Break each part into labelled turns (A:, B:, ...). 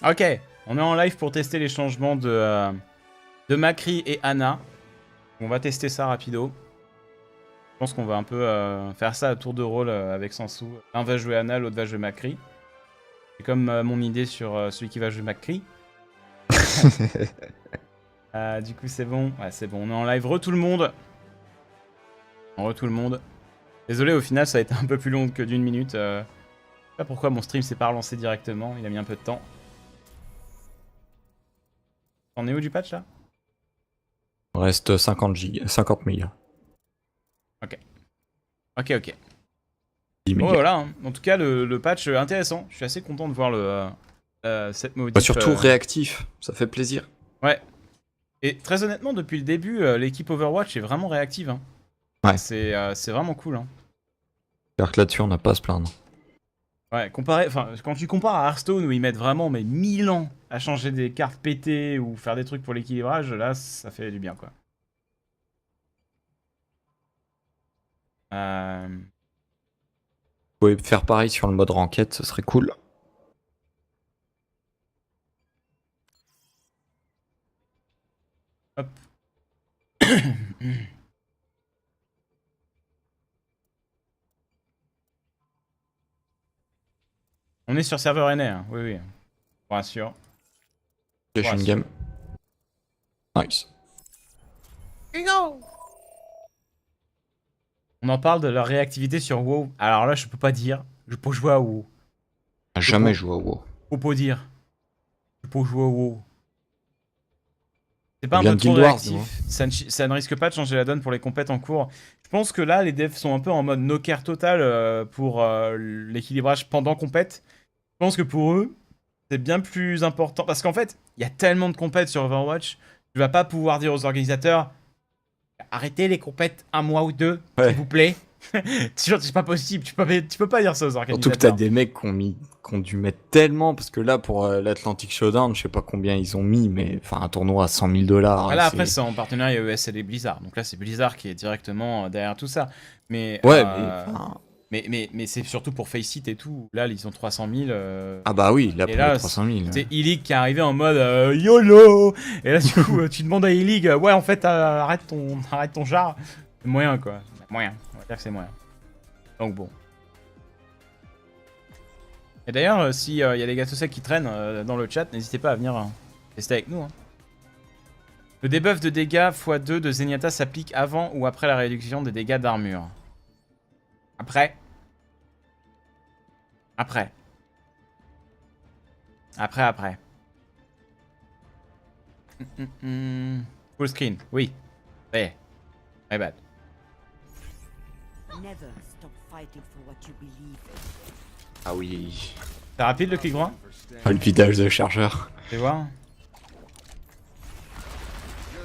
A: Ok, on est en live pour tester les changements de Macri et Ana. On va tester ça rapido. Je pense qu'on va un peu faire ça à tour de rôle avec Sansou. Un va jouer Ana, l'autre va jouer Macri. C'est comme mon idée sur celui qui va jouer Macri. Du coup c'est bon. Ouais, c'est bon, on est en live. Re tout le monde. Tout le monde. Désolé, au final ça a été un peu plus long que d'une minute. Je sais pas pourquoi mon stream s'est pas relancé directement. Il a mis un peu de temps. T'en es où du patch là?
B: Il reste 50 gigas, 50 mégas.
A: Ok. Ok.
B: 10
A: Bon
B: mégas.
A: voilà, hein. En tout cas le patch intéressant. Je suis assez content de voir cette modif.
B: Bah, surtout réactif, ça fait plaisir.
A: Ouais. Et très honnêtement, depuis le début, l'équipe Overwatch est vraiment réactive. Hein.
B: Ouais.
A: C'est vraiment cool. Hein.
B: C'est-à-dire que là-dessus, on n'a pas à se plaindre.
A: Ouais, quand tu compares à Hearthstone où ils mettent vraiment 1000 ans à changer des cartes pétées ou faire des trucs pour l'équilibrage, là ça fait du bien quoi.
B: Vous pouvez faire pareil sur le mode ranked, ce serait cool.
A: Hop. On est sur serveur NA, hein. Oui. Pour rassure.
B: J'ai une game. Nice.
A: On en parle de leur réactivité sur WoW. Alors là, je peux pas dire. Je peux jouer à WoW.
B: Jamais joué à WoW.
A: Faut pas dire. Je peux jouer à WoW. C'est pas un
B: Bien
A: peu
B: de
A: trop
B: Guild Wars,
A: réactif. Ça ne risque pas de changer la donne pour les compètes en cours. Je pense que là, les devs sont un peu en mode no-care total pour l'équilibrage pendant compète. Je pense que pour eux, c'est bien plus important. Parce qu'en fait, il y a tellement de compètes sur Overwatch. Tu vas pas pouvoir dire aux organisateurs arrêtez les compètes un mois ou deux, s'il vous plaît. C'est pas possible. Tu peux pas dire ça aux organisateurs.
B: Surtout que t'as des mecs qui ont dû mettre tellement, parce que là, pour l'Atlantic Showdown, je sais pas combien ils ont mis, mais enfin, un tournoi à 100 000 $.
A: Là, après, c'est en partenariat ESL et Blizzard. Donc là, c'est Blizzard qui est directement derrière tout ça. Mais,
B: ouais,
A: mais c'est surtout pour Faceit et tout. Là, ils ont 300 000.
B: Ah bah oui, là,
A: et
B: pour
A: là,
B: les 300 000.
A: C'est E-League qui est arrivé en mode YOLO. Et là, du coup, tu demandes à E-League, ouais, en fait, arrête ton char. C'est moyen, quoi. Moyen. On va dire que c'est moyen. Donc bon. Et d'ailleurs, s'il y a des gâteaux secs qui traînent dans le chat, n'hésitez pas à venir tester avec nous. Hein. Le debuff de dégâts x2 de Zenyatta s'applique avant ou après la réduction des dégâts d'armure. Après. Full screen, oui. Ouais. My bad.
B: Ah oui.
A: C'est rapide le clic droit?
B: Ah, le vidage de chargeur.
A: Tu vois?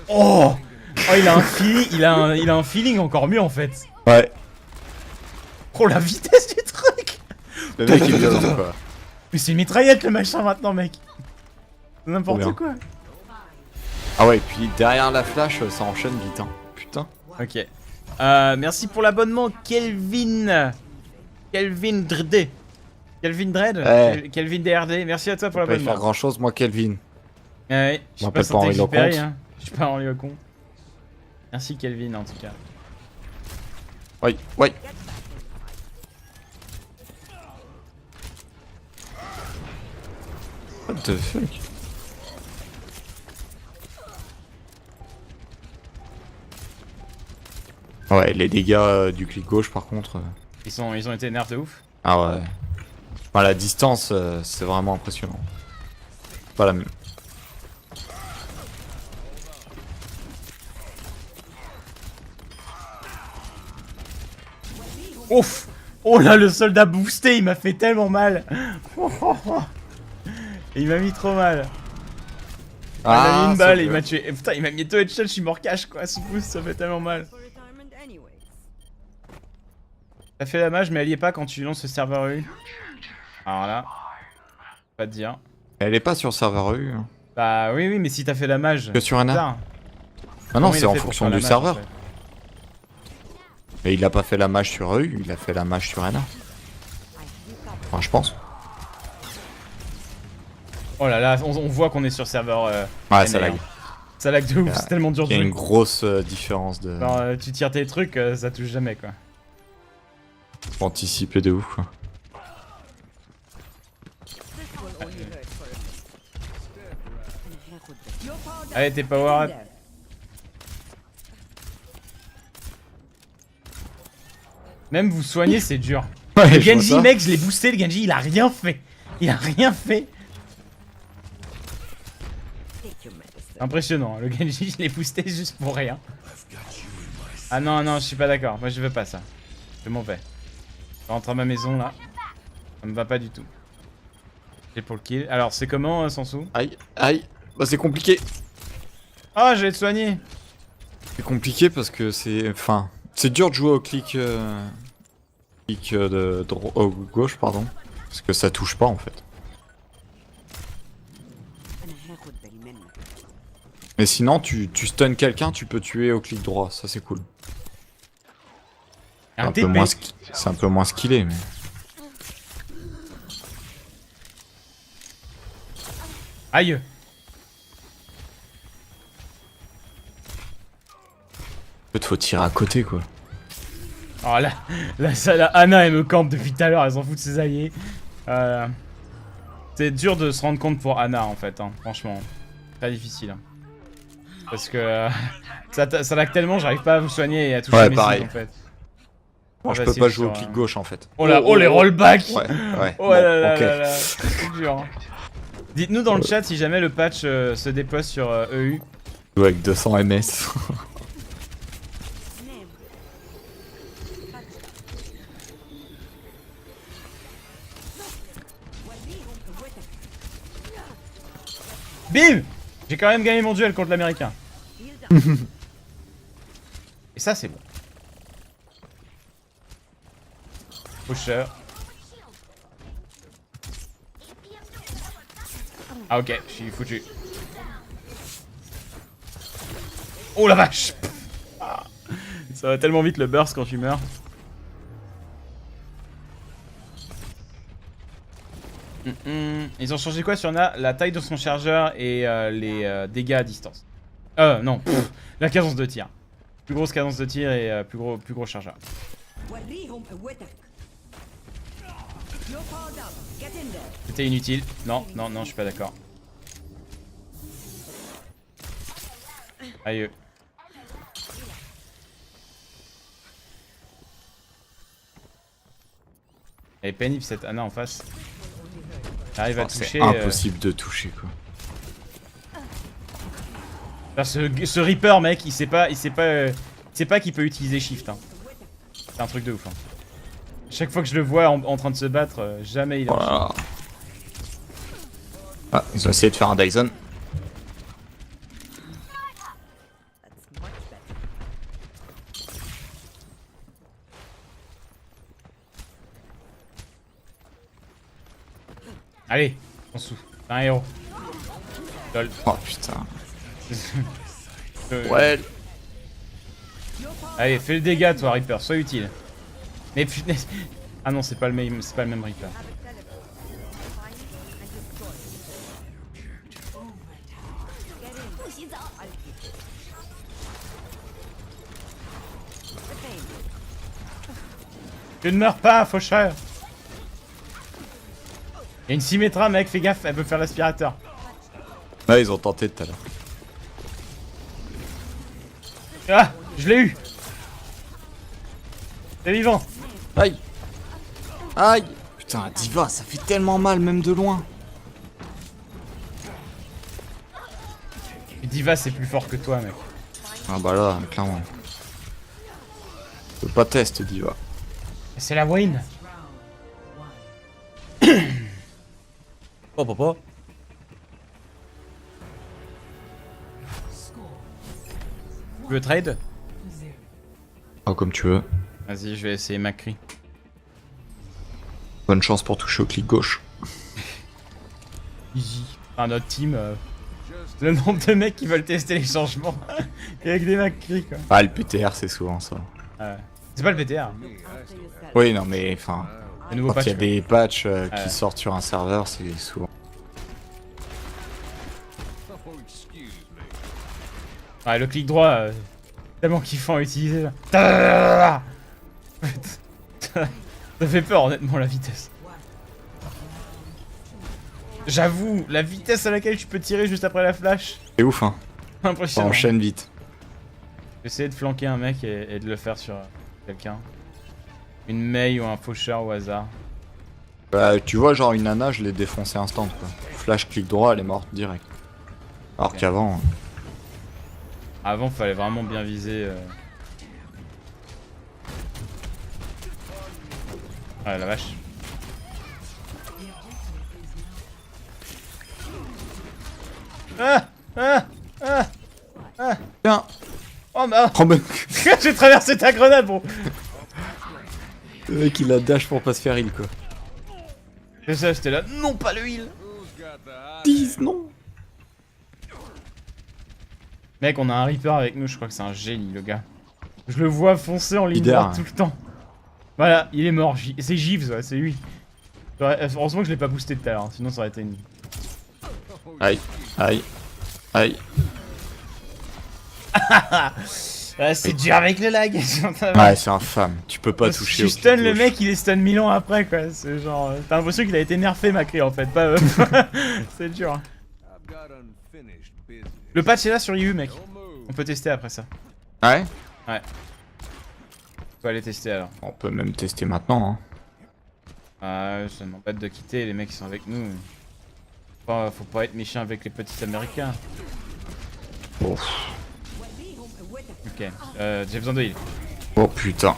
A: Oh, il a un feeling, il a un feeling encore mieux en fait.
B: Ouais.
A: Oh la vitesse du truc.
B: Le mec il vient quoi.
A: Mais c'est une mitraillette le machin maintenant mec. N'importe quoi.
B: Ah ouais, et puis derrière la flash, ça enchaîne vite hein. Putain.
A: Ok. Merci pour l'abonnement Kelvin. Kelvin Drd. Kelvin Dread.
B: Ouais.
A: Kelvin DRD. Merci à toi pour
B: Je peux pas y
A: l'abonnement.
B: faire grand chose moi Kelvin.
A: Ouais, je suis
B: m'appelle
A: pas
B: pas Henri
A: Saint-Exupéry,
B: Lecomte.
A: hein. Je suis pas Henri Lecomte. Merci Kelvin en tout cas.
B: Ouais. What the fuck? Ouais, les dégâts du clic gauche par contre.
A: Ils ont été nerfs de ouf.
B: Ah ouais. Enfin, la distance, c'est vraiment impressionnant. Pas la même.
A: Ouf. Oh là le soldat boosté il m'a fait tellement mal. Il m'a mis trop mal. Il m'a mis une balle, il m'a tué. Putain il m'a mis 2 headshots, je suis mort cash quoi, sous boost ça fait tellement mal. Ça fait la mage mais elle y est pas quand tu lances le serveur EU. Alors là, pas te dire.
B: Elle est pas sur serveur EU. Hein.
A: Bah oui mais si t'as fait la mage.
B: Que sur Ana. Ah non, c'est en fonction du serveur. Et il a pas fait la mage sur EU, il a fait la mage sur Ana. Enfin, je pense.
A: Oh là là, on voit qu'on est sur serveur.
B: Ouais,
A: NA,
B: ça lag.
A: hein. Ça lag de ouf,
B: Yeah.
A: c'est tellement dur de
B: Il y a
A: jouer.
B: une grosse différence de.
A: Genre, tu tires tes trucs, ça touche jamais quoi.
B: Faut anticiper de ouf, quoi.
A: Allez, t'es power up. Même vous soigner, c'est dur.
B: Ouais,
A: Le
B: je vois
A: Genji,
B: ça.
A: mec, je l'ai boosté, le Genji, il a rien fait. Il a rien fait. Impressionnant, hein. Le Genji, je l'ai boosté juste pour rien. Ah non, non, je suis pas d'accord. Moi, je veux pas ça. Je m'en vais. Je rentre à ma maison, là. Ça me va pas du tout. J'ai pour le kill. Alors, c'est comment, Sansou?
B: Aïe, aïe. Bah, c'est compliqué.
A: Ah, je vais te soigner.
B: C'est compliqué parce que c'est. Enfin. C'est dur de jouer au clic. Au gauche, pardon. Parce que ça touche pas en fait. Mais sinon, tu stun quelqu'un, tu peux tuer au clic droit. Ça, c'est cool.
A: Un
B: peu
A: TP.
B: moins c'est un peu moins skillé, mais.
A: Aïe.
B: En fait, faut tirer à côté, quoi.
A: Oh là, Anna, elle me campe depuis tout à l'heure, elle s'en fout de ses alliés. C'est dur de se rendre compte pour Anna, en fait, hein, franchement. Très difficile. Hein. Parce que ça lag tellement, j'arrive pas à vous soigner et à toucher mes
B: pareil.
A: cibles, en fait.
B: Bon, je peux
A: Facile
B: pas jouer au
A: sur,
B: clic gauche, en fait.
A: Oh là, oh les rollbacks.
B: Ouais, ouais.
A: Oh
B: bon,
A: là là
B: ok.
A: là là, c'est dur. Hein. Dites-nous dans le chat si jamais le patch se déploie sur EU.
B: Jouer avec 200 MS.
A: Bim! J'ai quand même gagné mon duel contre l'américain. Et ça, c'est bon. Pusher. Ah ok, je suis foutu. Oh la vache! Ah, ça va tellement vite le burst quand tu meurs. Ils ont changé quoi sur la taille de son chargeur et les dégâts à distance. Non, la cadence de tir. Plus grosse cadence de tir et plus gros chargeur. C'était inutile. Non, non, non, je suis pas d'accord. Aïe. Elle est pénible cette Anna en face. J'arrive à toucher.
B: C'est impossible de toucher, quoi.
A: Ce Reaper, mec, il sait pas qu'il peut utiliser Shift. Hein. C'est un truc de ouf. Hein. Chaque fois que je le vois en train de se battre, jamais il a.
B: Voilà. Ah, ils ont essayé de faire un Dyson.
A: Allez, on sous. T'es un héros. Lol.
B: Oh putain.
A: Euh,
B: Ouais.
A: Allez, fais le dégât, toi, Reaper, sois utile. Mais punaise. Ah non, c'est pas le même Reaper. Tu ne meurs pas, faucheur. Il y a une Symmetra, mec, fais gaffe, elle peut faire l'aspirateur.
B: Ouais, ils ont tenté tout à l'heure.
A: Ah, je l'ai eu. T'es vivant.
B: Aïe. Aïe. Putain, Diva, ça fait tellement mal, même de loin.
A: Diva, c'est plus fort que toi, mec.
B: Ah bah là, clairement. Je peux pas test, Diva.
A: C'est la win. Oh papa. Tu veux trade?
B: Ah, comme tu veux.
A: Vas-y, je vais essayer Macri.
B: Bonne chance pour toucher au clic gauche.
A: Easy. Enfin, notre team, le nombre de mecs qui veulent tester les changements. Et avec des Macri, quoi.
B: Ah, le PTR, c'est souvent ça.
A: C'est pas le PTR.
B: Oui, non, mais enfin.
A: Le nouveau
B: Quand il y a
A: patch.
B: des patchs qui sortent sur un serveur, c'est souvent.
A: Ouais, le clic droit, tellement kiffant à utiliser là. Ça fait peur honnêtement la vitesse. J'avoue, la vitesse à laquelle tu peux tirer juste après la flash.
B: C'est ouf, hein. Ça
A: Impressionnant.
B: enchaîne vite.
A: J'essaie de flanquer un mec et de le faire sur quelqu'un. Une Mei ou un faucheur au hasard.
B: Bah, tu vois, genre une nana, je l'ai défoncé instant, quoi. Flash, clic droit, elle est morte direct. Alors
A: Ok.
B: qu'avant...
A: Avant, fallait vraiment bien viser. Ouais, la vache. Ah ah ah ah.
B: Tiens.
A: Oh bah
B: Oh, mais...
A: j'ai traversé ta grenade, bro.
B: Le mec, il a dash pour pas se faire heal, quoi.
A: C'est ça, j'étais là. Non, pas le heal.
B: 10, non.
A: Mec, on a un Reaper avec nous, je crois que c'est un génie, le gars. Je le vois foncer en ligne
B: Leader,
A: droite tout le temps. Voilà, il est mort. C'est Jeeves, ouais, c'est lui. Heureusement que je l'ai pas boosté tout à l'heure, hein, sinon ça aurait été une...
B: Aïe, aïe, aïe.
A: Ouais, c'est dur avec le lag.
B: Ouais, c'est infâme. Tu peux pas toucher
A: Tu
B: au
A: stun
B: clic
A: le
B: gauche.
A: mec, il est stun 1000 ans après, quoi. C'est genre... T'as l'impression qu'il a été nerfé, Macri, en fait, pas... c'est dur. Le patch est là sur EU, mec. On peut tester après ça.
B: Ouais.
A: Ouais. Faut aller tester alors.
B: On peut même tester maintenant, hein.
A: Ah, ça m'embête de quitter, les mecs qui sont avec nous. Faut pas être méchant avec les petits américains.
B: Oh.
A: Ok, j'ai besoin de heal.
B: Oh putain.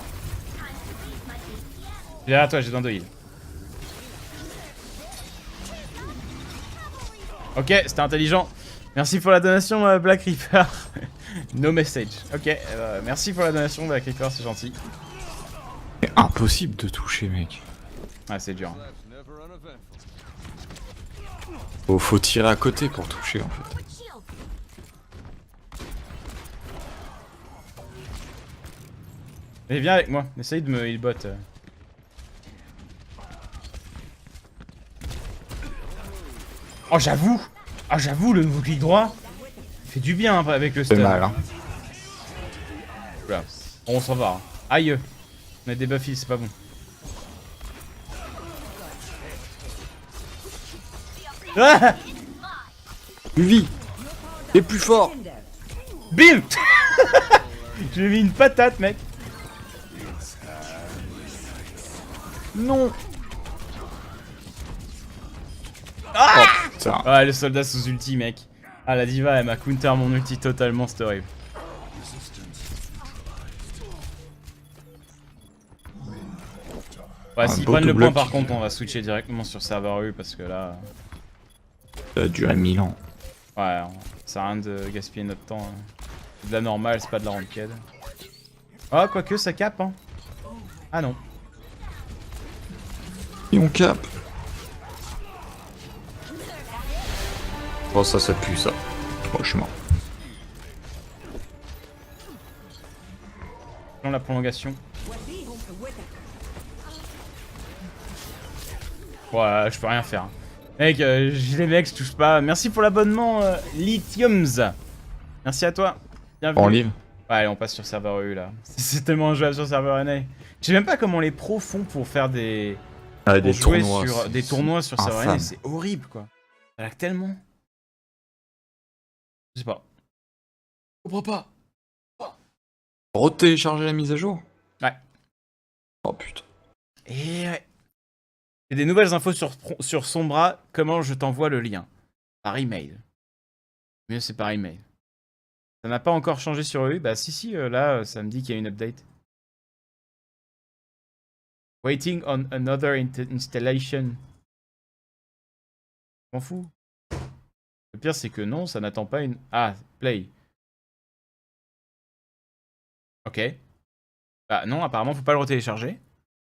A: Derrière toi, j'ai besoin de heal. Ok, c'était intelligent. Merci pour la donation, Black Reaper. No message. Ok, merci pour la donation, Black Reaper, c'est gentil.
B: C'est impossible de toucher, mec.
A: Ouais, c'est dur.
B: Faut tirer à côté pour toucher, en fait.
A: Mais viens avec moi, essaye de me healbot. Oh, j'avoue! Ah, j'avoue, le nouveau clic droit il fait du bien hein, avec le stun.
B: C'est mal, hein.
A: Oula. Bon, on s'en va. Hein. Aïe! On a des buffs, c'est pas bon. Ah!
B: Lui, t'es plus fort.
A: Bim! Je lui ai mis une patate, mec.
B: Non.
A: Ah!
B: Oh putain.
A: Ouais, le soldat sous ulti, mec. Ah, la diva, elle m'a counter mon ulti totalement, c'est horrible. Ouais, s'ils
B: beau
A: prennent le
B: double
A: point, par
B: kill.
A: contre, on va switcher directement sur serveur U parce que là.
B: Ça a duré 1000 ans.
A: Ouais, ça sert à rien de gaspiller notre temps. Hein. C'est de la normale, c'est pas de la ranked. Oh, quoique, ça cap, hein. Ah non.
B: Et on cap. Oh ça pue ça. Oh je suis mort.
A: Non, la prolongation. Ouais, je peux rien faire. Mec, les mecs, je touche pas. Merci pour l'abonnement, Lithiums. Merci à toi. Bienvenue.
B: En livre.
A: Ouais, allez, on passe sur serveur EU là. C'est tellement jouable sur serveur NA. Je sais même pas comment les pros font pour faire des.
B: Ah,
A: Pour
B: des
A: jouer
B: tournois.
A: sur des tournois sur serveur NA,
B: infâme.
A: c'est horrible quoi. Ça lag tellement. Je sais pas. Je comprends pas.
B: Retélécharger la mise à jour.
A: Ouais.
B: Oh putain.
A: Et ouais. J'ai des nouvelles infos sur Sombra. Comment je t'envoie le lien? Par email. Mieux, c'est par email. Ça n'a pas encore changé sur EU? Bah si, là, ça me dit qu'il y a une update. Waiting on another installation. Je m'en fous. Le pire, c'est que non, ça n'attend pas une... Ah, play. Ok. Bah non, apparemment, faut pas le retélécharger.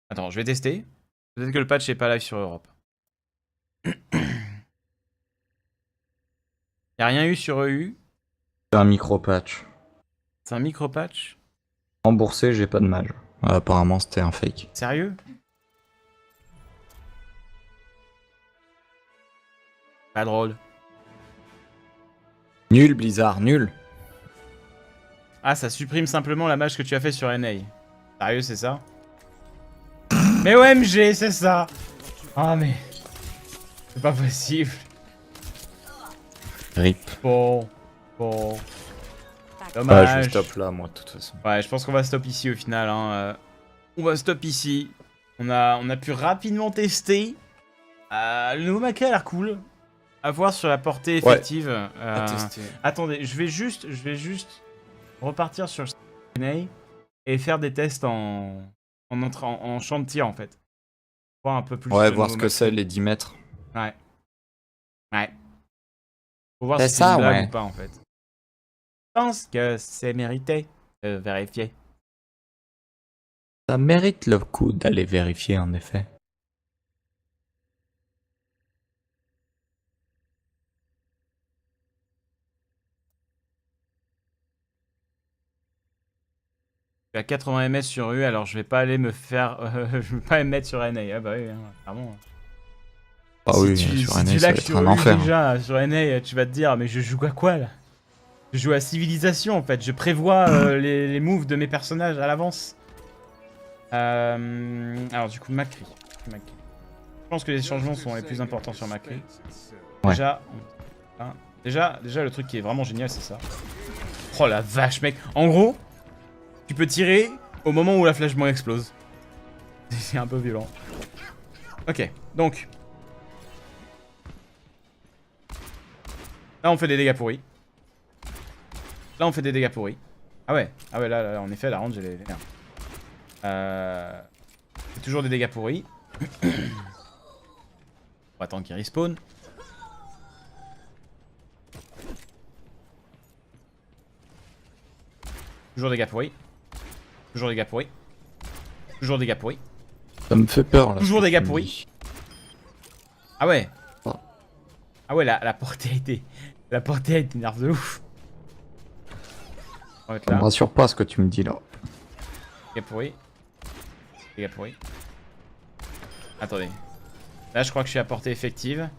A: Attends, je vais tester. Peut-être que le patch est pas live sur Europe. Y'a rien eu sur EU.
B: C'est un micro patch.
A: C'est un micro patch.
B: Remboursé, j'ai pas de mage. Apparemment c'était un fake.
A: Sérieux? Pas drôle.
B: Nul, Blizzard, nul.
A: Ah, ça supprime simplement la mage que tu as fait sur NA. Sérieux, c'est ça? Mais OMG, c'est ça! Ah, mais... C'est pas possible.
B: RIP.
A: Bon.
B: Ah,
A: Dommage.
B: je stop là, moi, de toute façon.
A: Ouais, je pense qu'on va stop ici au final. Hein. On va stop ici. On a pu rapidement tester. Le nouveau Macré a l'air cool. À voir sur la portée effective.
B: À tester.
A: Attendez, je vais juste repartir sur NA et faire des tests en champ de tir en fait. Voir un peu plus.
B: Ouais,
A: le
B: voir
A: nouveau
B: ce que
A: Macré.
B: c'est, les 10 mètres.
A: Ouais. Faut voir
B: C'est
A: si c'est
B: ça,
A: une blague
B: ouais.
A: ou pas en fait. Je pense que c'est mérité de vérifier.
B: Ça mérite le coup d'aller vérifier, en effet.
A: Je suis à 80 ms sur U, alors je vais pas aller me faire... je vais pas me mettre sur NA. Ah bah oui, hein, clairement.
B: Ah oui, sur NA, ça va être un enfer.
A: Déjà, sur NA, tu vas te dire, mais je joue à quoi là? Je joue à Civilisation en fait, je prévois les moves de mes personnages à l'avance. Alors du coup, Macri. Je pense que les changements sont les plus importants sur Macri.
B: Ouais.
A: Déjà, le truc qui est vraiment génial, c'est ça. Oh la vache, mec. En gros, tu peux tirer au moment où la flashbang explose. C'est un peu violent. Ok, donc. Là, on fait des dégâts pourris. Là, on fait des dégâts pourris. Ah ouais, là, en effet, la range, elle est... C'est toujours des dégâts pourris. On va attendre qu'il respawn. Toujours des dégâts pourris. Toujours des dégâts pourris. Toujours des dégâts pourris.
B: Ça me fait peur là.
A: Toujours des gars pourris. Ah ouais.
B: Oh.
A: Ah ouais, la portée a été... La portée a été nerve de ouf. On va être
B: Ça me
A: là.
B: rassure pas ce que tu me dis là.
A: Dégâts pourris. Dégâts pourris. Attendez. Là, je crois que je suis à portée effective.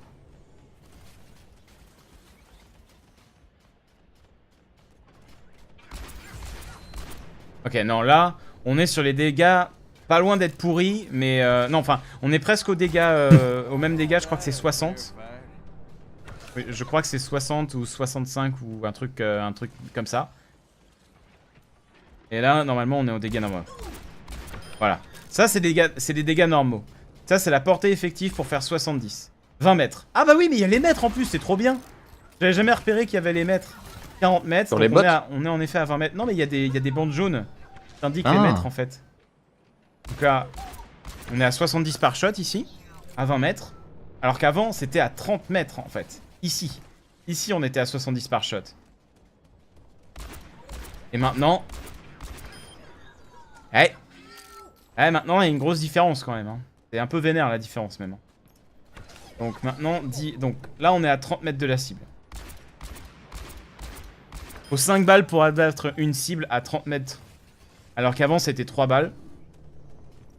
A: Ok, non, là, on est sur les dégâts pas loin d'être pourris, mais... non, enfin, on est presque aux dégâts, aux mêmes dégâts, je crois que c'est 60. Oui, je crois que c'est 60 ou 65 ou un truc comme ça. Et là, normalement, on est aux dégâts normaux. Voilà. Ça, c'est des dégâts normaux. Ça, c'est la portée effective pour faire 70. 20 mètres. Ah bah oui, mais il y a les mètres en plus, c'est trop bien. J'avais jamais repéré qu'il y avait les mètres. 40 mètres.
B: Sur
A: Donc
B: les bots
A: on est en effet à 20 mètres. Non, mais il y a des bandes jaunes. Ça indique les
B: Ah.
A: mètres en fait. Donc là, on est à 70 par shot ici. À 20 mètres. Alors qu'avant, c'était à 30 mètres en fait. Ici. Ici, on était à 70 par shot. Et maintenant... Ouais. Ouais, maintenant, il y a une grosse différence quand même. Hein. C'est un peu vénère la différence même. Donc maintenant, donc là, on est à 30 mètres de la cible. Faut 5 balles pour abattre une cible à 30 mètres. Alors qu'avant, c'était 3 balles.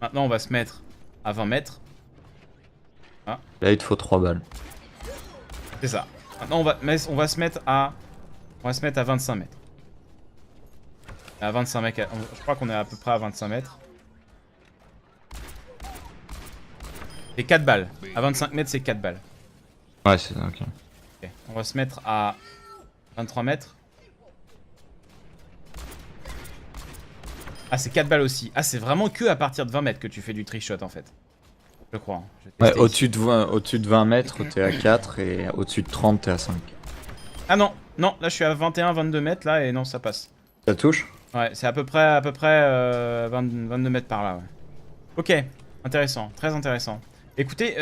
A: Maintenant, on va se mettre à 20 mètres. Ah.
B: Là, il te faut 3 balles.
A: C'est ça. Maintenant, on va se mettre à 25 mètres. À 25 mètres. Je crois qu'on est à peu près à 25 mètres. C'est 4 balles. À 25 mètres, c'est 4 balles.
B: Ouais, c'est ça, ok.
A: Ok. On va se mettre à 23 mètres. Ah, c'est 4 balles aussi. Ah, c'est vraiment que à partir de 20 mètres que tu fais du trickshot en fait. Je crois. Hein. Je vais
B: Ouais,
A: tester ici.
B: au-dessus de 20 mètres, t'es à 4 et au-dessus de 30, t'es à 5.
A: Ah non, non, là je suis à 21-22 mètres là et non, ça passe.
B: Ça touche?
A: Ouais, c'est à peu près 22 mètres par là, ouais. Ok, intéressant, très intéressant. Écoutez,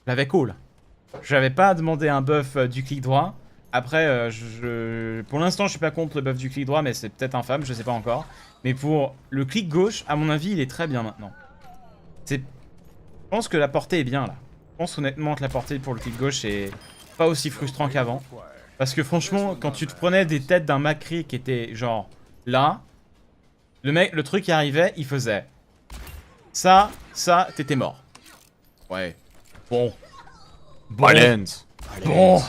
A: l'avais cool. J'avais pas demandé un buff du clic droit. Après, pour l'instant, je suis pas contre le buff du clic droit, mais c'est peut-être infâme, je sais pas encore. Mais pour le clic gauche, à mon avis, il est très bien maintenant. Je pense que la portée est bien là. Je pense honnêtement que la portée pour le clic gauche est pas aussi frustrant qu'avant. Parce que franchement, quand tu te prenais des têtes d'un Macri qui était genre là, le truc qui arrivait, il faisait ça, t'étais mort. Ouais. Bon.
B: Balance.
A: Bon.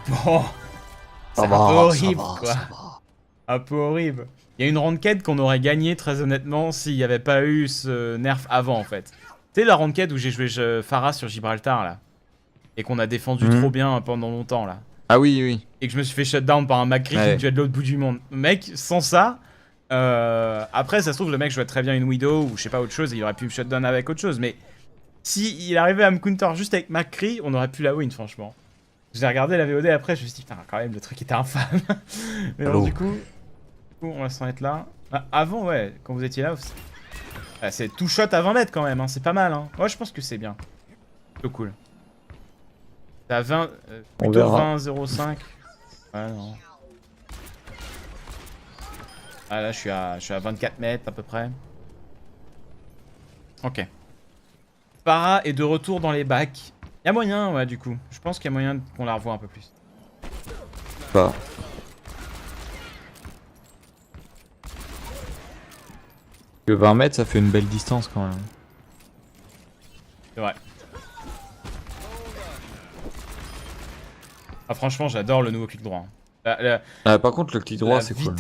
A: Bon, c'est un peu horrible, quoi.
B: ça va.
A: Un peu horrible. Il y a une ranked qu'on aurait gagné très honnêtement s'il n'y avait pas eu ce nerf avant en fait. Tu sais la ranked où j'ai joué Pharah sur Gibraltar là. Et qu'on a défendu trop bien pendant longtemps là.
B: Ah oui, oui.
A: Et que je me suis fait shutdown par un McCree qui me tuait de l'autre bout du monde. Mec, sans ça, après ça se trouve le mec jouait très bien une Widow ou je sais pas autre chose et il aurait pu me shutdown avec autre chose. Mais si il arrivait à me counter juste avec McCree, on aurait pu la win franchement. J'ai regardé la VOD après, je me suis dit putain quand même le truc était infâme. Mais bon du coup, on va s'en être là. Ah, avant ouais, quand vous étiez là, c'est tout shot à 20 mètres quand même, hein. C'est pas mal. Hein. Ouais je pense que c'est bien. Plutôt cool. T'es à 20, plutôt 20, 0,5. Ouais, non. Ah là, je suis à 24 mètres à peu près. Ok. Para est de retour dans les bacs. Y'a moyen, ouais, du coup. Je pense qu'il y a moyen qu'on la revoie un peu plus.
B: Pas. Que 20 mètres, ça fait une belle distance quand même.
A: C'est vrai. Ah, franchement, j'adore le nouveau clic droit.
B: Par contre, le clic droit, c'est cool.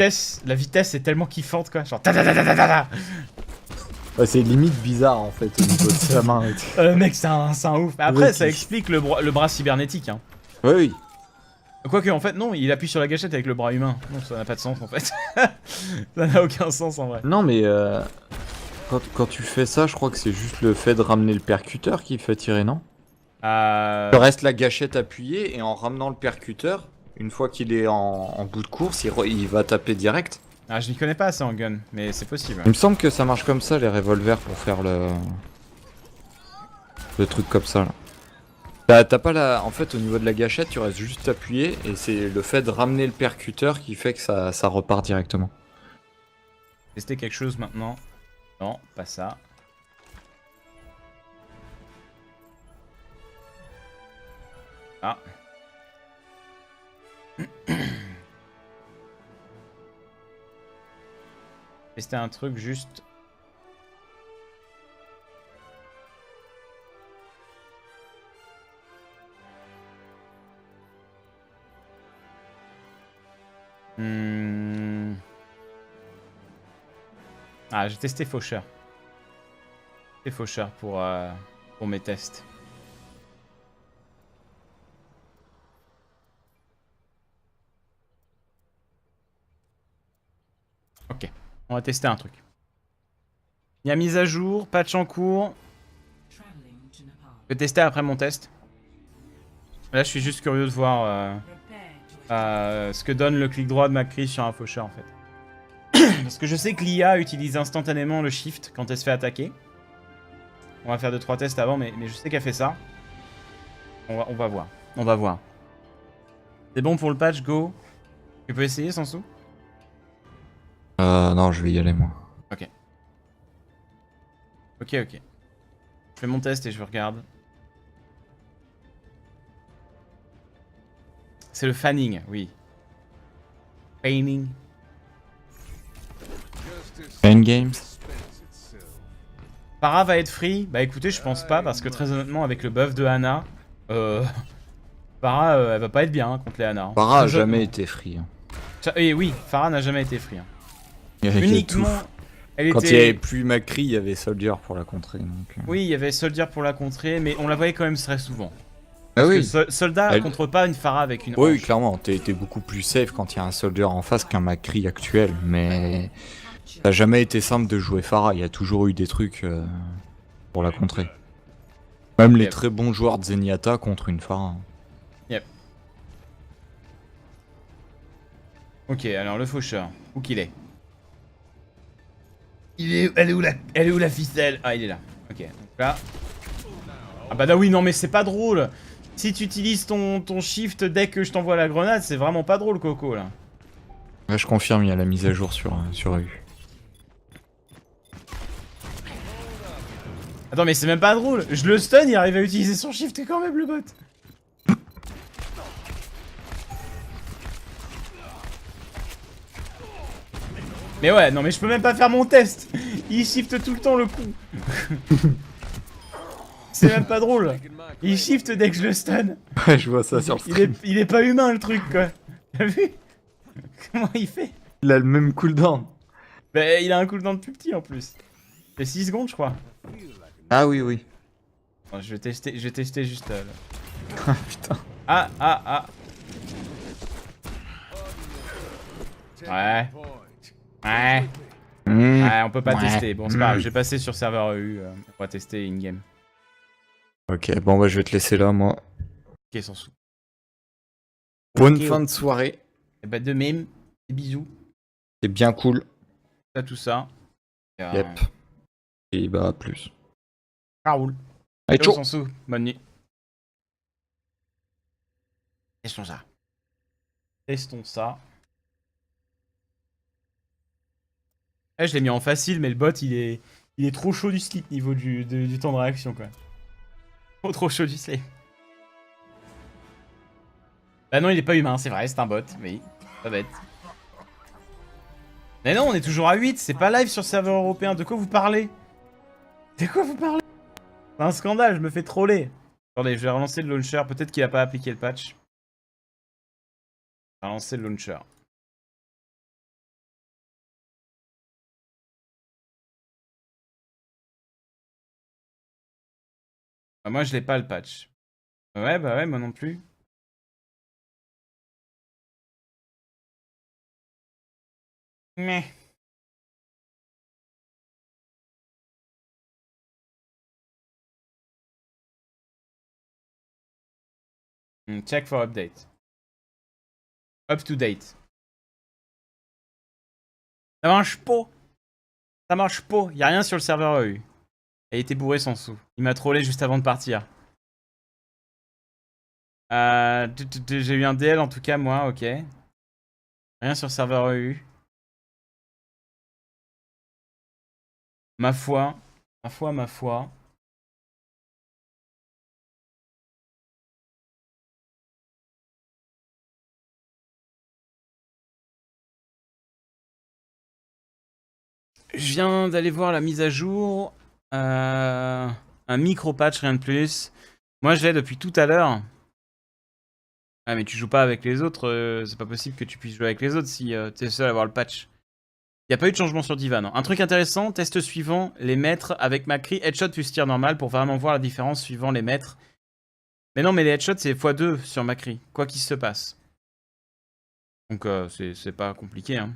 A: La vitesse est tellement kiffante, quoi. Genre ta.
B: Ouais, c'est limite bizarre en fait au niveau de sa main.
A: Mec, c'est un ouf. Après, ça explique le bras cybernétique. Hein.
B: Oui, oui.
A: Quoique, en fait, non, il appuie sur la gâchette avec le bras humain. Non, ça n'a pas de sens en fait. Ça n'a aucun sens en vrai.
B: Non, mais quand tu fais ça, je crois que c'est juste le fait de ramener le percuteur qui fait tirer, non? Il reste la gâchette appuyée et en ramenant le percuteur, une fois qu'il est en bout de course, il va taper direct.
A: Ah, je n'y connais pas assez en gun, mais c'est possible.
B: Il me semble que ça marche comme ça, les revolvers, pour faire le truc comme ça. Là. T'as pas la... En fait, au niveau de la gâchette, tu restes juste appuyé et c'est le fait de ramener le percuteur qui fait que ça repart directement.
A: Tester quelque chose maintenant. Non, pas ça. Ah. Tester un truc juste. Ah, j'ai testé Faucheur. C'est Faucheur pour mes tests. Ok, on va tester un truc. Il y a mise à jour, patch en cours. Je vais tester après mon test. Là, je suis juste curieux de voir ce que donne le clic droit de McCree sur un faucheur en fait. Parce que je sais que l'IA utilise instantanément le shift quand elle se fait attaquer. On va faire 2-3 tests avant, mais je sais qu'elle fait ça. On va voir. On va voir. C'est bon pour le patch, go. Tu peux essayer, Sansou?
B: Non, je vais y aller moi.
A: Ok. Ok. Je fais mon test et je regarde. C'est le fanning, oui. Fanning.
B: Fan Games.
A: Para va être free? Bah écoutez, je pense pas, parce que très honnêtement, avec le buff de Ana, Para, elle va pas être bien hein, contre les Ana. Hein.
B: Para a jamais été free. Hein.
A: Et oui, Pharah n'a jamais été free. Hein.
B: Uniquement,
A: elle
B: quand
A: était...
B: il n'y avait plus McCree, il y avait Soldier pour la contrer. Donc...
A: Oui, il y avait Soldier pour la contrer, mais on la voyait quand même très souvent.
B: Ah
A: Parce
B: oui.
A: que Soldat contre pas une Pharah avec une
B: Oui,
A: hanche.
B: clairement, t'es beaucoup plus safe quand il y a un Soldier en face qu'un McCree actuel, mais ça n'a jamais été simple de jouer Pharah, il y a toujours eu des trucs pour la contrer. Même les très bons joueurs de Zenyatta contre une Pharah.
A: Yep. Ok, alors le faucheur, où qu'il est? Elle est où la ficelle? Ah, il est là. Ok, donc là... Ah bah oui, non mais c'est pas drôle. Si tu utilises ton shift dès que je t'envoie la grenade, c'est vraiment pas drôle, Coco, là.
B: Ouais, je confirme, il y a la mise à jour sur EU.
A: Attends, mais c'est même pas drôle. Je le stun, il arrive à utiliser son shift quand même, le bot. Mais ouais, non mais je peux même pas faire mon test. Il shift tout le temps le coup. C'est même pas drôle. Il shift dès que je le stun.
B: Ouais, je vois ça sur le stream.
A: Il est pas humain le truc quoi. T'as vu? Comment il fait?
B: Il a le même cooldown.
A: Bah il a un cooldown plus petit en plus. C'est 6 secondes je crois.
B: Ah oui, oui.
A: Bon, je vais tester juste là.
B: Ah putain.
A: Ah. Ouais. Ouais, on peut pas tester. Bon, c'est pas grave, j'ai passé sur serveur EU. On va tester in-game.
B: Ok, bon bah je vais te laisser là, moi.
A: Ok, sans sous.
B: Bonne fin de soirée.
A: Et bah de même, des bisous.
B: C'est bien cool.
A: Ça, tout ça.
B: Yep. Et bah à plus.
A: Raoul.
B: Allez, ciao.
A: Sans sous. Bonne nuit. Testons ça. Testons ça. Je l'ai mis en facile, mais le bot il est trop chaud du slip niveau du temps de réaction quoi. Trop chaud du slip. Bah non, il est pas humain, c'est vrai, c'est un bot, oui, pas bête. Mais non, on est toujours à 8, c'est pas live sur serveur européen, de quoi vous parlez? De quoi vous parlez? C'est un scandale, je me fais troller. Attendez, je vais relancer le launcher, peut-être qu'il a pas appliqué le patch. Je vais relancer le launcher. Bah, moi je l'ai pas le patch. Ouais, bah ouais, moi non plus. Mais... check for update. Up to date. Ça marche pas. Ça marche pas. Y'a rien sur le serveur EU. Il était bourré sans sous. Il m'a trollé juste avant de partir. J'ai eu un DL en tout cas, moi, ok. Rien sur serveur EU. Ma foi. Ma foi. Je viens d'aller voir la mise à jour. Un micro-patch, rien de plus. Moi, je l'ai depuis tout à l'heure. Ah, mais tu joues pas avec les autres. C'est pas possible que tu puisses jouer avec les autres si t'es seul à avoir le patch. Il n'y a pas eu de changement sur Diva, non. Un truc intéressant, test suivant, les maîtres avec Macri, headshot plus tir normal pour vraiment voir la différence suivant les maîtres. Mais non, mais les headshots c'est x2 sur Macri, quoi qu'il se passe. Donc c'est pas compliqué, hein.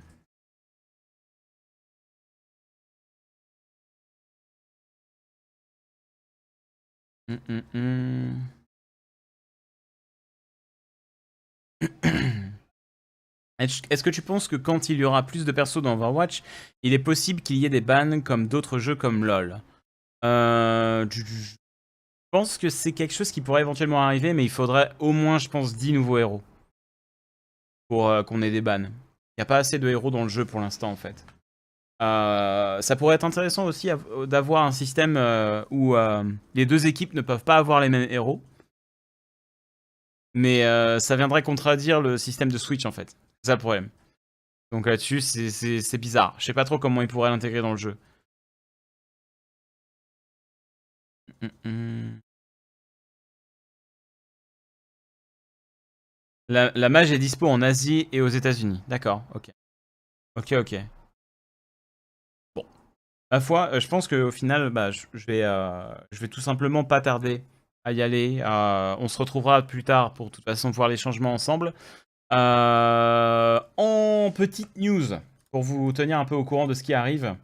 A: Est-ce que tu penses que quand il y aura plus de persos dans Overwatch, il est possible qu'il y ait des bans comme d'autres jeux comme LoL? Je pense que c'est quelque chose qui pourrait éventuellement arriver, mais il faudrait au moins, je pense, 10 nouveaux héros pour qu'on ait des bans. Il n'y a pas assez de héros dans le jeu pour l'instant, en fait. Ça pourrait être intéressant aussi d'avoir un système où les deux équipes ne peuvent pas avoir les mêmes héros. Mais ça viendrait contredire le système de Switch, en fait. C'est ça le problème. Donc là-dessus, c'est bizarre. Je sais pas trop comment ils pourraient l'intégrer dans le jeu. La mage est dispo en Asie et aux États-Unis. D'accord, ok. Ok. Bon. Ma foi, je pense qu'au final, bah, je vais tout simplement pas tarder à y aller. On se retrouvera plus tard pour de toute façon voir les changements ensemble. En petite news, pour vous tenir un peu au courant de ce qui arrive.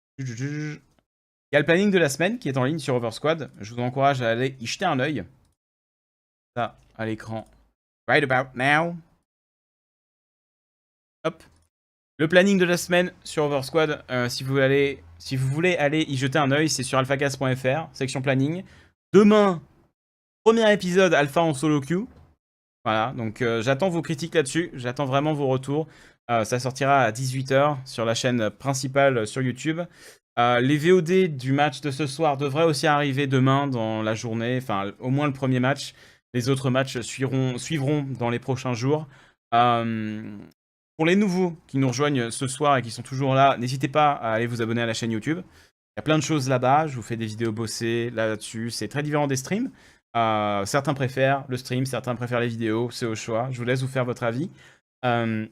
A: Il y a le planning de la semaine qui est en ligne sur Oversquad. Je vous encourage à aller y jeter un œil. Ça, à l'écran. Right about now. Hop. Le planning de la semaine sur Oversquad, si vous voulez aller y jeter un œil, c'est sur alphacast.fr, section planning. Demain, premier épisode alpha en solo queue. Voilà, donc j'attends vos critiques là-dessus, j'attends vraiment vos retours. Ça sortira à 18 h sur la chaîne principale sur YouTube. Les VOD du match de ce soir devraient aussi arriver demain dans la journée, enfin au moins le premier match. Les autres matchs suivront dans les prochains jours. Pour les nouveaux qui nous rejoignent ce soir et qui sont toujours là, n'hésitez pas à aller vous abonner à la chaîne YouTube. Il y a plein de choses là-bas, je vous fais des vidéos bossées là-dessus, c'est très différent des streams. Certains préfèrent le stream, certains préfèrent les vidéos, c'est au choix, je vous laisse vous faire votre avis. On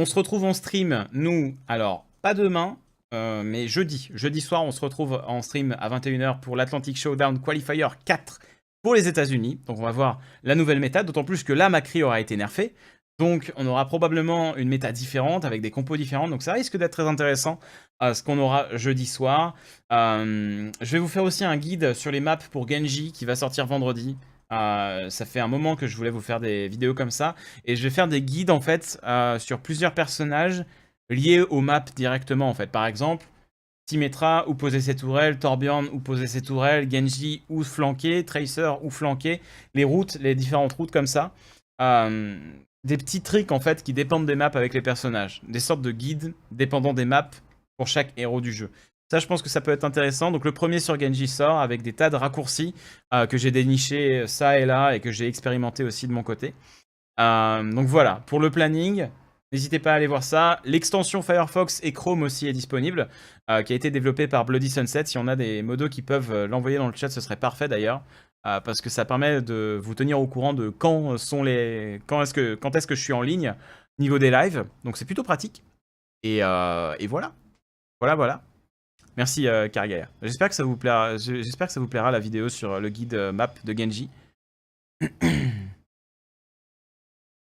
A: se retrouve en stream, nous, alors, pas demain, mais jeudi. Jeudi soir, on se retrouve en stream à 21h pour l'Atlantic Showdown Qualifier 4 pour les États-Unis. Donc on va voir la nouvelle méta, d'autant plus que la Macri aura été nerfée. Donc on aura probablement une méta différente, avec des compos différentes. Donc ça risque d'être très intéressant, ce qu'on aura jeudi soir. Je vais vous faire aussi un guide sur les maps pour Genji qui va sortir vendredi. Ça fait un moment que je voulais vous faire des vidéos comme ça. Et je vais faire des guides, en fait, sur plusieurs personnages liés aux maps directement, en fait. Par exemple, Symmetra, où poser ses tourelles, Torbjorn, où poser ses tourelles, Genji, où flanquer, Tracer, où flanquer, les routes, les différentes routes comme ça. Des petits tricks, en fait, qui dépendent des maps avec les personnages. Des sortes de guides dépendant des maps pour chaque héros du jeu. Ça, je pense que ça peut être intéressant. Donc, le premier sur Genji sort avec des tas de raccourcis que j'ai dénichés ça et là et que j'ai expérimenté aussi de mon côté. Donc, voilà. Pour le planning, n'hésitez pas à aller voir ça. L'extension Firefox et Chrome aussi est disponible, qui a été développée par Bloody Sunset. Si on a des modos qui peuvent l'envoyer dans le chat, ce serait parfait d'ailleurs. Parce que ça permet de vous tenir au courant de quand est-ce que je suis en ligne niveau des lives. Donc, c'est plutôt pratique. Et voilà. Voilà. Merci Kargaer. J'espère que ça vous plaira. J'espère que ça vous plaira la vidéo sur le guide map de Genji.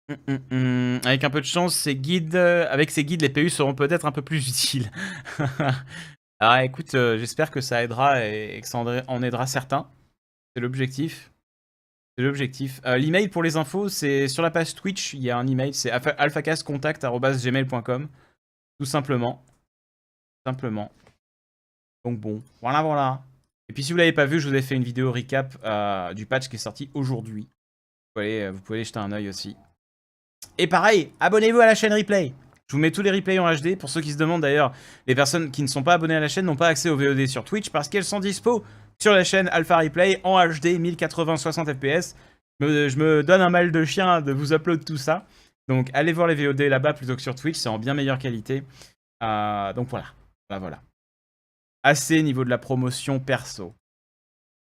A: Avec un peu de chance, avec ces guides, les PU seront peut-être un peu plus utiles. Alors écoute, j'espère que ça aidera et que ça en aidera certains. C'est l'objectif. L'email pour les infos, c'est sur la page Twitch. Il y a un email, c'est alphacastcontact@gmail.com. Tout simplement. Donc bon, voilà. Et puis si vous l'avez pas vu, je vous ai fait une vidéo recap du patch qui est sorti aujourd'hui. Vous pouvez jeter un œil aussi. Et pareil, abonnez-vous à la chaîne replay. Je vous mets tous les replays en HD. Pour ceux qui se demandent d'ailleurs, les personnes qui ne sont pas abonnées à la chaîne n'ont pas accès aux VOD sur Twitch parce qu'elles sont dispo sur la chaîne Alpha Replay en HD 1080 60 FPS. Je me donne un mal de chien de vous upload tout ça. Donc allez voir les VOD là-bas plutôt que sur Twitch, c'est en bien meilleure qualité. Donc voilà. Assez niveau de la promotion perso.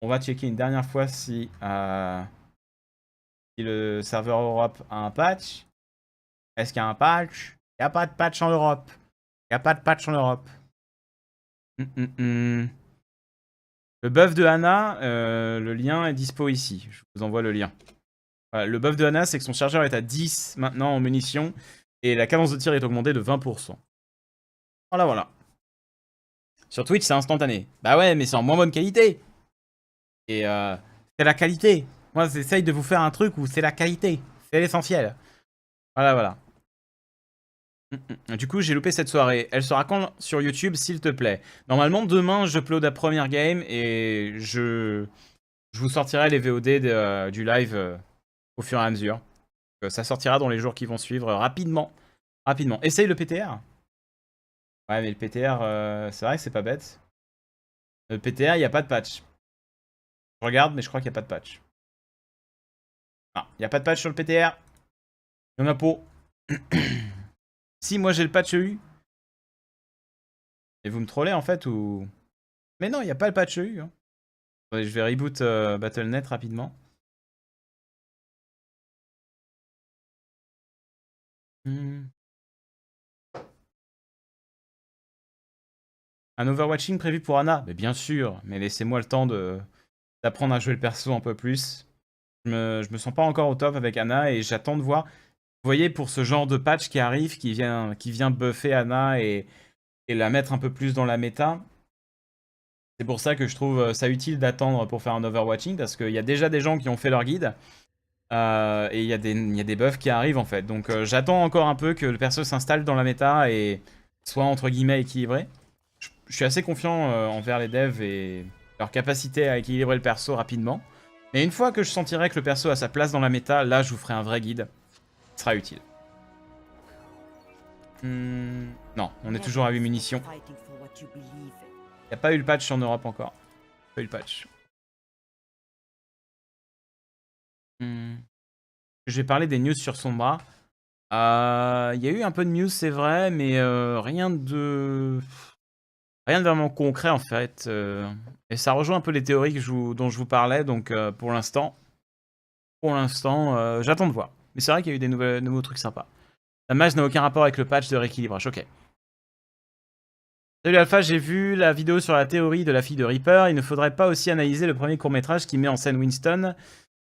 A: On va checker une dernière fois si le serveur Europe a un patch. Est-ce qu'il y a un patch? Il n'y a pas de patch en Europe. Le buff de Ana, le lien est dispo ici. Je vous envoie le lien. Voilà, le buff de Ana, c'est que son chargeur est à 10 maintenant en munitions. Et la cadence de tir est augmentée de 20%. Voilà. Sur Twitch, c'est instantané. Bah ouais, mais c'est en moins bonne qualité. Et c'est la qualité. Moi, j'essaye de vous faire un truc où c'est la qualité. C'est l'essentiel. Voilà. Du coup, j'ai loupé cette soirée. Elle sera quand sur YouTube, s'il te plaît? Normalement, demain, j'upload la première game et je vous sortirai les VOD du live au fur et à mesure. Ça sortira dans les jours qui vont suivre rapidement. Essaye le PTR. Ouais, mais le PTR, c'est vrai que c'est pas bête. Le PTR, il n'y a pas de patch. Je regarde, mais je crois qu'il n'y a pas de patch. Ah, il n'y a pas de patch sur le PTR. Il y en a pas. Si, moi j'ai le patch EU. Et vous me trollez en fait ou... Mais non, il n'y a pas le patch EU. Hein. Attendez, je vais reboot Battle.net rapidement. Un overwatching prévu pour Ana? Mais bien sûr, mais laissez-moi le temps d'apprendre à jouer le perso un peu plus. Je me sens pas encore au top avec Ana et j'attends de voir. Vous voyez, pour ce genre de patch qui arrive, qui vient buffer Ana et la mettre un peu plus dans la méta, c'est pour ça que je trouve ça utile d'attendre pour faire un overwatching, parce qu'il y a déjà des gens qui ont fait leur guide, et il y a des buffs qui arrivent en fait. Donc j'attends encore un peu que le perso s'installe dans la méta et soit entre guillemets équilibré. Je suis assez confiant envers les devs et leur capacité à équilibrer le perso rapidement. Mais une fois que je sentirai que le perso a sa place dans la méta, là je vous ferai un vrai guide. Ce sera utile. Non, on est toujours à 8 munitions. Il n'y a pas eu le patch en Europe encore. Pas eu le patch. Je vais parler des news sur Sombra. Il y a eu un peu de news, c'est vrai, mais rien de Rien de vraiment concret en fait. Et ça rejoint un peu les théories dont je vous parlais. Donc pour l'instant, j'attends de voir. Mais c'est vrai qu'il y a eu des nouveaux trucs sympas. La mage n'a aucun rapport avec le patch de rééquilibrage. Ok. Salut Alpha, j'ai vu la vidéo sur la théorie de la fille de Reaper. Il ne faudrait pas aussi analyser le premier court-métrage qui met en scène Winston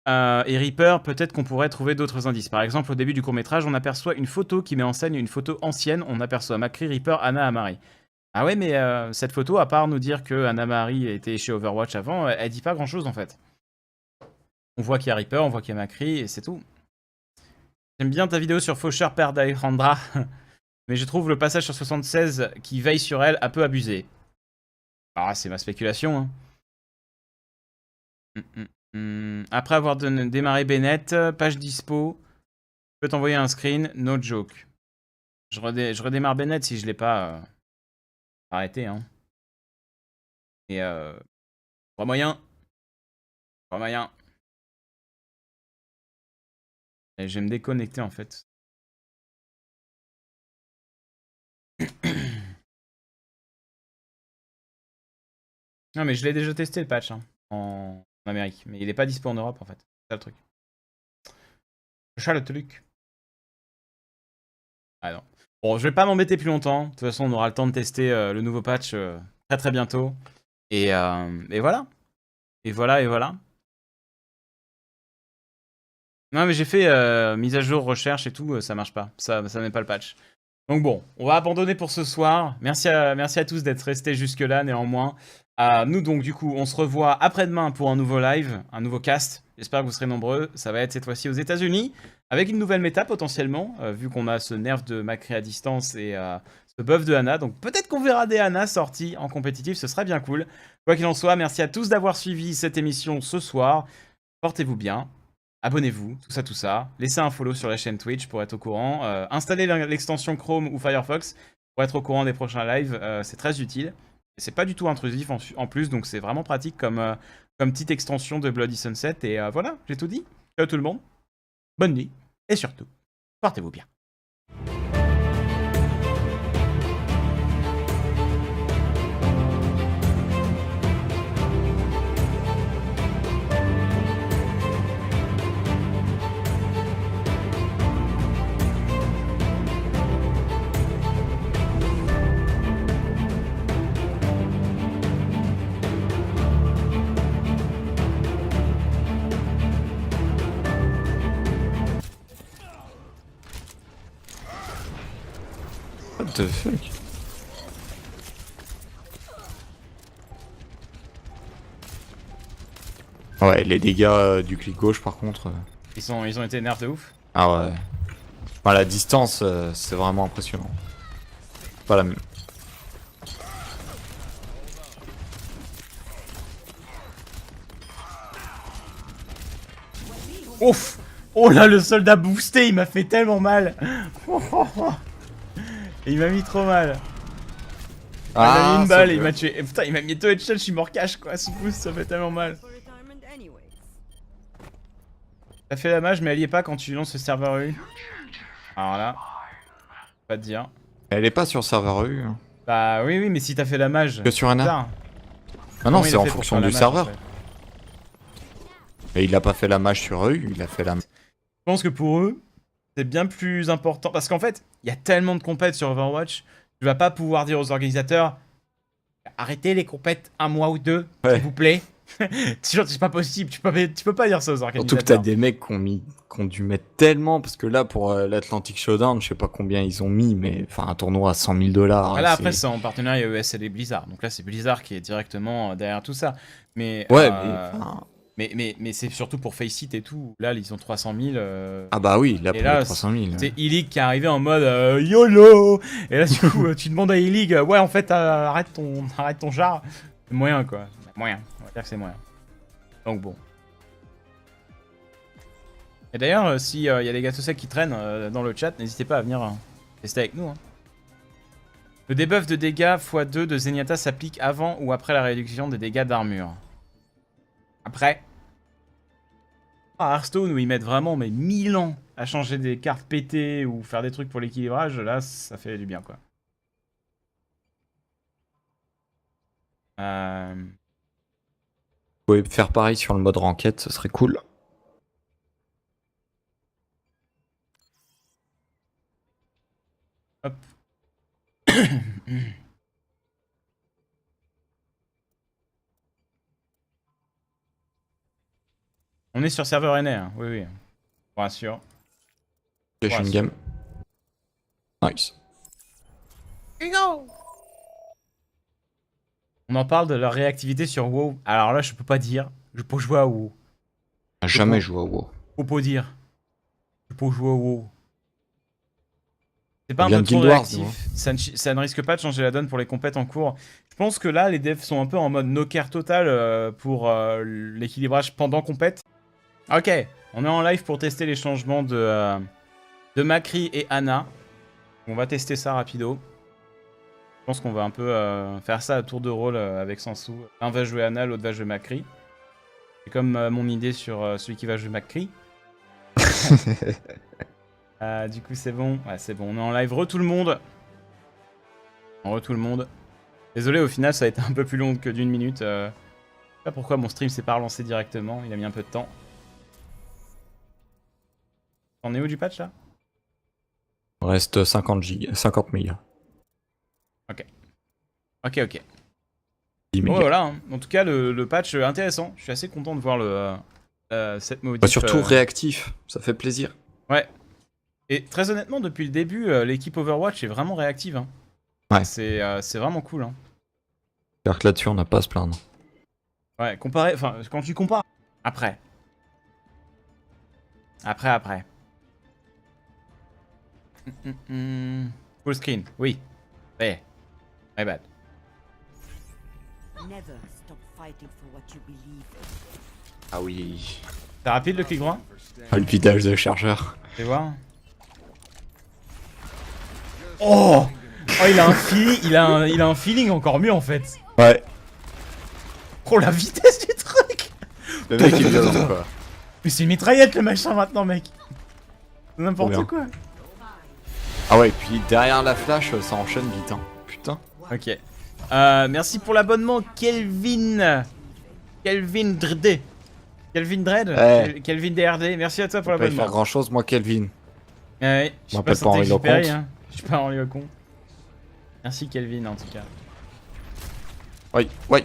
A: et Reaper. Peut-être qu'on pourrait trouver d'autres indices. Par exemple, au début du court-métrage, on aperçoit une photo qui met en scène une photo ancienne. On aperçoit McCree, Reaper, Anna, Amari. Ah ouais, mais cette photo, à part nous dire que Anna Marie était chez Overwatch avant, elle dit pas grand-chose en fait. On voit qu'il y a Reaper, on voit qu'il y a McCree, et c'est tout. J'aime bien ta vidéo sur Faucheur, père d'Alejandra. Mais je trouve le passage sur 76 qui veille sur elle un peu abusé. Ah, c'est ma spéculation. Hein. Après avoir démarré Bennett, page dispo, je peux t'envoyer un screen, no joke. Je redémarre Bennett si je l'ai pas arrêté. Hein. Et pas moyen. Pas moyen. Et je vais me déconnecter en fait. Non mais je l'ai déjà testé le patch hein, en Amérique. Mais il est pas dispo en Europe en fait. C'est ça le truc. C'est ça le truc. Ah non. Bon, je vais pas m'embêter plus longtemps. De toute façon, on aura le temps de tester le nouveau patch très bientôt. Et voilà. Et voilà. Non mais j'ai fait mise à jour, recherche et tout, ça marche pas. Ça met pas le patch. Donc bon, on va abandonner pour ce soir. Merci à tous d'être restés jusque-là néanmoins. Nous donc du coup, on se revoit après-demain pour un nouveau live, un nouveau cast. J'espère que vous serez nombreux. Ça va être cette fois-ci aux États-Unis avec une nouvelle méta potentiellement, vu qu'on a ce nerf de Macré à distance et ce buff de Anna. Donc peut-être qu'on verra des Anna sorties en compétitif, ce serait bien cool. Quoi qu'il en soit, merci à tous d'avoir suivi cette émission ce soir. Portez-vous bien. Abonnez-vous, tout ça. Laissez un follow sur la chaîne Twitch pour être au courant. Installez l'extension Chrome ou Firefox pour être au courant des prochains lives. C'est très utile. Et c'est pas du tout intrusif en plus, donc c'est vraiment pratique comme petite extension de Bloody Sunset. Et voilà, j'ai tout dit. Ciao tout le monde. Bonne nuit. Et surtout, portez-vous bien.
B: What the fuck? Ouais, les dégâts du clic gauche par contre.
A: Ils ont été nerfs de ouf.
B: Ah ouais. Enfin, la distance, c'est vraiment impressionnant. Pas la même.
A: Ouf! Oh là, le soldat boosté, il m'a fait tellement mal. Il m'a mis trop mal. Il m'a mis une balle et il m'a tué. Et putain, il m'a mis 2 headshots, je suis mort cash quoi. Sous boost, ça fait tellement mal. T'as fait la mage, mais elle y est pas quand tu lances le serveur EU. Alors là, pas te dire.
B: Elle est pas sur serveur EU. Hein.
A: Bah oui, mais si t'as fait la mage.
B: Que sur Anna. Ah non, c'est en fonction du serveur. Et il a pas fait la mage sur EU, il a fait la.
A: Je pense que pour eux, c'est bien plus important. Parce qu'en fait, il y a tellement de compètes sur Overwatch. Tu vas pas pouvoir dire aux organisateurs arrêtez les compètes un mois ou deux, s'il vous plaît. C'est pas possible, tu peux pas dire ça aux organisateurs.
B: Surtout que t'as des mecs qui ont dû mettre tellement, parce que là pour l'Atlantic Showdown, je sais pas combien ils ont mis, mais enfin un tournoi à 100 000 $.
A: Là après c'est en partenariat ESL et Blizzard, donc là c'est Blizzard qui est directement derrière tout ça. Mais,
B: ouais,
A: mais c'est surtout pour Faceit et tout, là ils ont 300 000.
B: Ah bah oui, là pour
A: là,
B: 300 000.
A: C'est E-League qui est arrivé en mode YOLO. Et là du coup tu demandes à E-League, ouais en fait arrête ton char. C'est moyen quoi, moyen. On va dire que c'est moyen. Donc bon. Et d'ailleurs, s'il y a des gâteaux secs qui traînent dans le chat, n'hésitez pas à venir tester avec nous. Hein. Le debuff de dégâts x2 de Zenyatta s'applique avant ou après la réduction des dégâts d'armure. Après. Hearthstone où ils mettent vraiment 1000 ans à changer des cartes pétées ou faire des trucs pour l'équilibrage, là ça fait du bien quoi.
B: Vous pouvez faire pareil sur le mode ranked, ce serait cool.
A: Hop. On est sur serveur NA, hein. Oui, oui. Pour rassure.
B: Station game. Nice.
A: On en parle de leur réactivité sur WoW. Alors là, je peux pas dire. Je peux jouer à WoW.
B: Jamais joué à WoW.
A: Faut pas dire. Je peux jouer à WoW. C'est pas un
B: Bien
A: peu
B: de
A: trop
B: Guild Wars,
A: réactif. Ça ne risque pas de changer la donne pour les compètes en cours. Je pense que là, les devs sont un peu en mode no-care total pour l'équilibrage pendant compète. Ok, on est en live pour tester les changements de Macri et Ana. On va tester ça rapido. Je pense qu'on va un peu faire ça à tour de rôle avec Sansou. Un va jouer Ana, l'autre va jouer Macri. C'est comme mon idée sur celui qui va jouer Macri. Du coup c'est bon. Ouais, c'est bon, on est en live. Tout le monde. Tout le monde. Désolé, au final ça a été un peu plus long que d'une minute. Je sais pas pourquoi mon stream s'est pas relancé directement. Il a mis un peu de temps. T'en es où du patch là?
B: Il reste 50 gigas, 50 mégas.
A: Ok. Ok. Bon voilà, hein. En tout cas le patch intéressant. Je suis assez content de voir cette modif.
B: Surtout réactif, ça fait plaisir.
A: Ouais. Et très honnêtement, depuis le début, l'équipe Overwatch est vraiment réactive. Hein.
B: Ouais.
A: C'est vraiment cool. Hein.
B: C'est-à-dire que là-dessus, on n'a pas à se plaindre.
A: Ouais, quand tu compares. Après. Full screen, oui. Ouais. My bad.
B: Ah oui.
A: C'est rapide le clic droit?
B: Le vidage de chargeur.
A: Tu voir. Oh, il a un feeling, il a un feeling encore mieux en fait.
B: Ouais.
A: Oh la vitesse du truc.
B: Le mec il vient quoi.
A: Mais c'est une mitraillette le machin maintenant mec. N'importe quoi.
B: Ah ouais, et puis derrière la flash, ça enchaîne vite hein. Putain.
A: Ok. Merci pour l'abonnement Kelvin. Kelvin Drd. Kelvin Dread.
B: Ouais.
A: Kelvin DRD. Merci à toi pour
B: Pas y
A: l'abonnement.
B: faire grand chose moi Kelvin.
A: Ouais, je suis
B: pas
A: santé
B: Henri
A: Exupéry,
B: Lecomte.
A: hein. Je suis pas Henri Lecomte. Merci Kelvin en tout cas.
B: Ouais.